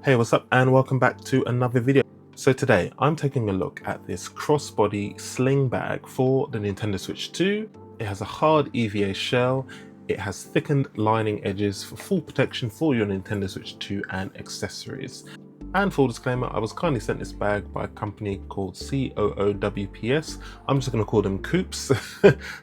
Hey, what's up and welcome back to another video. So today I'm taking a look at this crossbody sling bag for the Nintendo Switch 2. It has a hard EVA shell, it has thickened lining edges for full protection for your Nintendo Switch 2 and accessories. And full disclaimer, I was kindly sent this bag by a company called COOWPS. I'm just going to call them COOWPS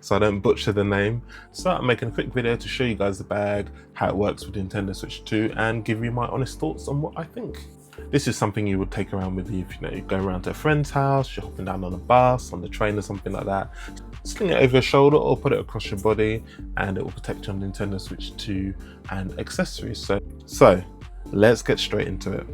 so I don't butcher the name. So I'm making a quick video to show you guys the bag, how it works with Nintendo Switch 2, and give you my honest thoughts on what I think. This is something you would take around with you if you go around to a friend's house, you're hopping down on a bus, on the train or something like that. Sling it over your shoulder or put it across your body and it will protect your Nintendo Switch 2 and accessories. So let's get straight into it.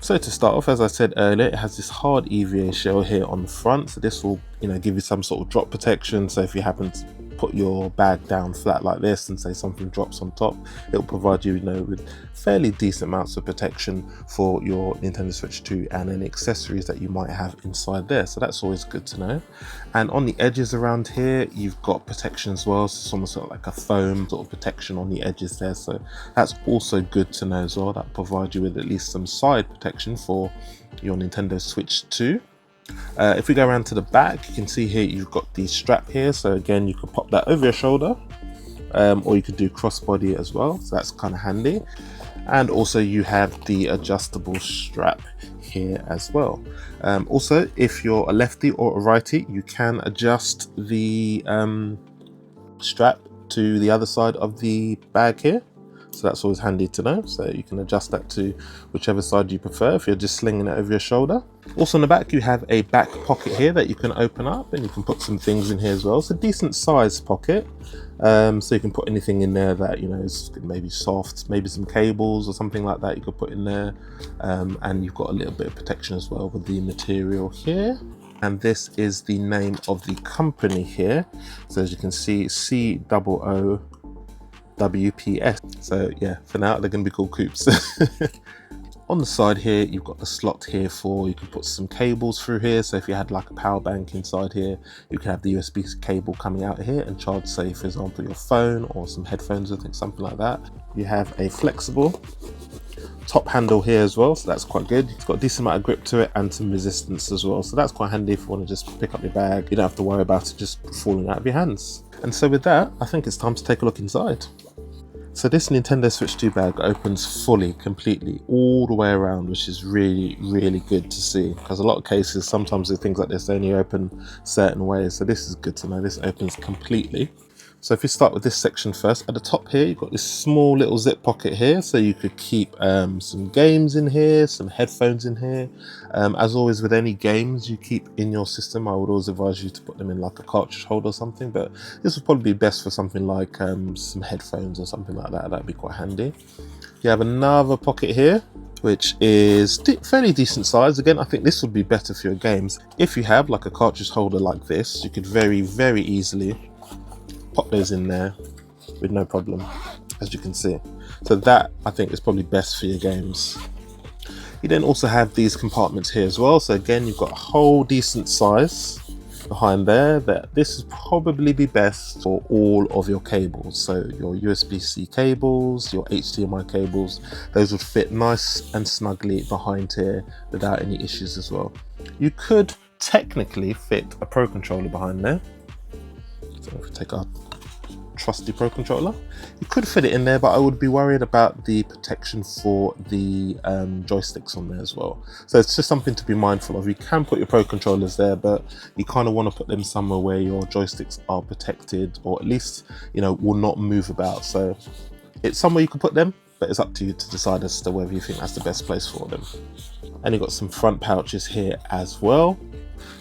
So to start off, as I said earlier, it has this hard EVA shell here on the front. So this will, give you some sort of drop protection. So if you happen to put your bag down flat like this and say something drops on top, it will provide you, with fairly decent amounts of protection for your Nintendo Switch 2 and any accessories that you might have inside there. So that's always good to know. And on the edges around here, you've got protection as well. So it's almost sort of like a foam sort of protection on the edges there. So that's also good to know as well. That provides you with at least some side protection for your Nintendo Switch 2. If we go around to the back, you can see here you've got the strap here. So again, you could pop that over your shoulder, or you could do crossbody as well. So that's kind of handy. And also you have the adjustable strap here as well. Also, if you're a lefty or a righty, you can adjust the strap to the other side of the bag here. So that's always handy to know. So you can adjust that to whichever side you prefer if you're just slinging it over your shoulder. Also on the back, you have a back pocket here that you can open up and you can put some things in here as well. It's a decent sized pocket. So you can put anything in there that, is maybe soft, maybe some cables or something like that you could put in there. And you've got a little bit of protection as well with the material here. And this is the name of the company here. So as you can see, COOWPS. So yeah, for now they're going to be called COOWPS. On the side here, you've got the slot here for, you can put some cables through here. So if you had like a power bank inside here, you can have the USB cable coming out here and charge, say for example, your phone or some headphones, I think something like that. You have a flexible top handle here as well, so that's quite good. It's got a decent amount of grip to it and some resistance as well, so that's quite handy if you want to just pick up your bag. You don't have to worry about it just falling out of your hands. And so with that, I think it's time to take a look inside. So this Nintendo Switch 2 bag opens fully, completely, all the way around, which is really, really good to see. Because a lot of cases, sometimes with things like this, they only open certain ways. So this is good to know. This opens completely. So if you start with this section first, at the top here, you've got this small little zip pocket here. So you could keep some games in here, some headphones in here. As always with any games you keep in your system, I would always advise you to put them in like a cartridge holder or something. But this would probably be best for something like some headphones or something like that. That'd be quite handy. You have another pocket here, which is fairly decent size. Again, I think this would be better for your games. If you have like a cartridge holder like this, you could very, very easily pop those in there with no problem, as you can see. So that I think is probably best for your games. You then also have these compartments here as well. So again, you've got a whole decent size behind there. That this would probably be best for all of your cables. So your USB-C cables, your HDMI cables, those would fit nice and snugly behind here without any issues as well. You could technically fit a Pro controller behind there. So if we take our trusty Pro controller, you could fit it in there, but I would be worried about the protection for the joysticks on there as well. So it's just something to be mindful of. You can put your Pro controllers there, but you kind of want to put them somewhere where your joysticks are protected, or at least will not move about. So it's somewhere you can put them, but it's up to you to decide as to whether you think that's the best place for them. And you've got some front pouches here as well.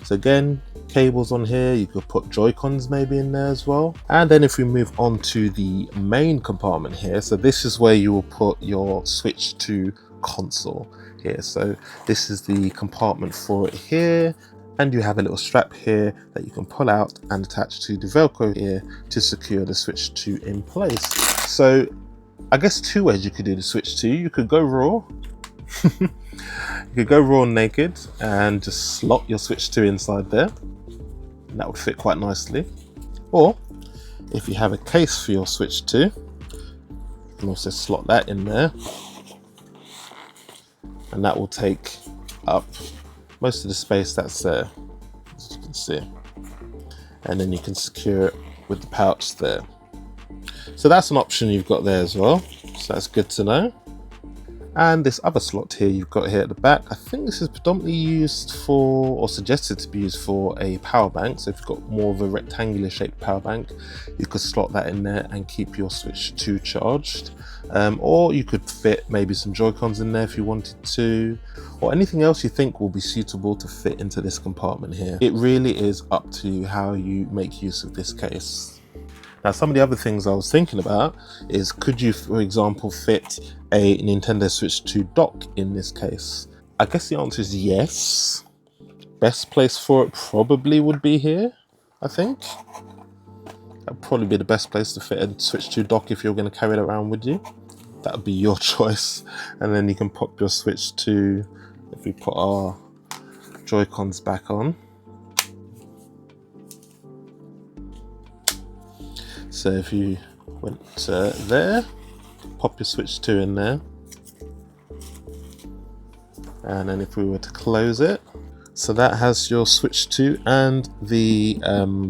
So again, cables on here, you could put Joy-Cons maybe in there as well. And then if we move on to the main compartment here, so this is where you will put your Switch 2 console here. So this is the compartment for it here, and you have a little strap here that you can pull out and attach to the Velcro here to secure the Switch 2 in place. So I guess two ways you could do the Switch 2. You could go raw. You could go raw and naked and just slot your Switch 2 inside there. And that would fit quite nicely. Or if you have a case for your Switch 2, you can also slot that in there and that will take up most of the space that's there, as you can see. And then you can secure it with the pouch there. So that's an option you've got there as well, so that's good to know. And this other slot here you've got here at the back, I think this is predominantly used for, or suggested to be used for, a power bank. So if you've got more of a rectangular shaped power bank, you could slot that in there and keep your Switch 2 charged. Or you could fit maybe some Joy-Cons in there if you wanted to, or anything else you think will be suitable to fit into this compartment here. It really is up to you how you make use of this case. Now, some of the other things I was thinking about is, could you, for example, fit a Nintendo Switch 2 dock in this case? I guess the answer is yes. Best place for it probably would be here, I think. That'd probably be the best place to fit a Switch 2 dock if you're going to carry it around with you. That would be your choice. And then you can pop your Switch 2, if we put our Joy-Cons back on. So if you went there, pop your Switch 2 in there. And then if we were to close it, so that has your Switch 2 and the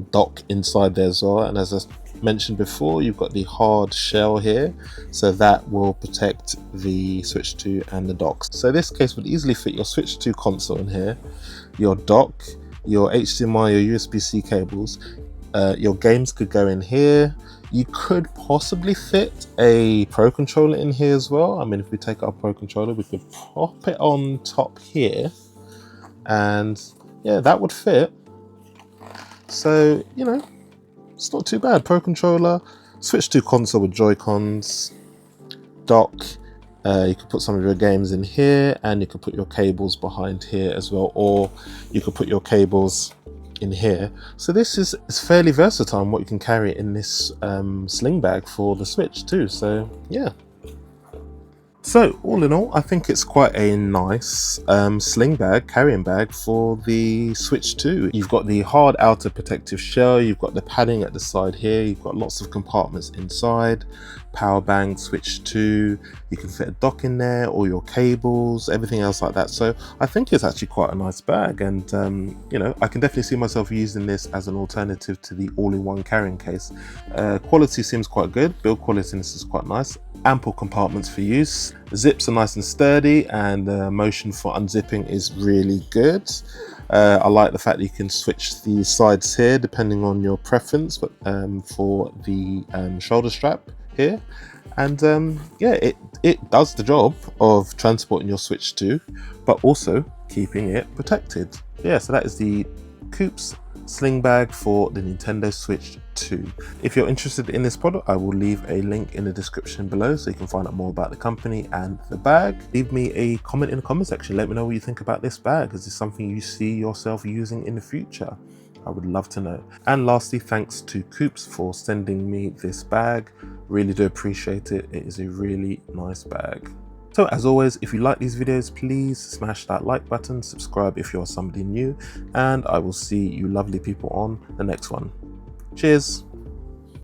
dock inside there as well. And as I mentioned before, you've got the hard shell here, so that will protect the Switch 2 and the dock. So this case would easily fit your Switch 2 console in here, your dock, your HDMI or USB-C cables. Your games could go in here. You could possibly fit a Pro Controller in here as well. I mean, if we take our Pro Controller, we could pop it on top here, and yeah, that would fit. So, you know, it's not too bad. Pro Controller, Switch 2 console with Joy-Cons, dock. You could put some of your games in here, and you could put your cables behind here as well, or you could put your cables in here. So this is fairly versatile in what you can carry in this sling bag for the Switch too. So yeah. So all in all, I think it's quite a nice sling bag, carrying bag for the Switch 2. You've got the hard outer protective shell, you've got the padding at the side here, you've got lots of compartments inside, power bank, Switch 2, you can fit a dock in there, all your cables, everything else like that. So I think it's actually quite a nice bag, and you know, I can definitely see myself using this as an alternative to the all-in-one carrying case. Quality seems quite good, build quality in this is quite nice, ample compartments for use. The zips are nice and sturdy, and the motion for unzipping is really good. I like the fact that you can switch the sides here depending on your preference, but for the shoulder strap here. And yeah, it does the job of transporting your Switch 2, but also keeping it protected. Yeah, so that is the COOWPS Sling Bag for the Nintendo Switch 2. If you're interested in this product, I will leave a link in the description below so you can find out more about the company and the bag. Leave me a comment in the comment section. Let me know what you think about this bag. Is this something you see yourself using in the future? I would love to know. And lastly, thanks to COOWPS for sending me this bag. Really do appreciate it. It is a really nice bag. So as always, if you like these videos, please smash that like button, subscribe if you're somebody new, and I will see you lovely people on the next one. Cheers.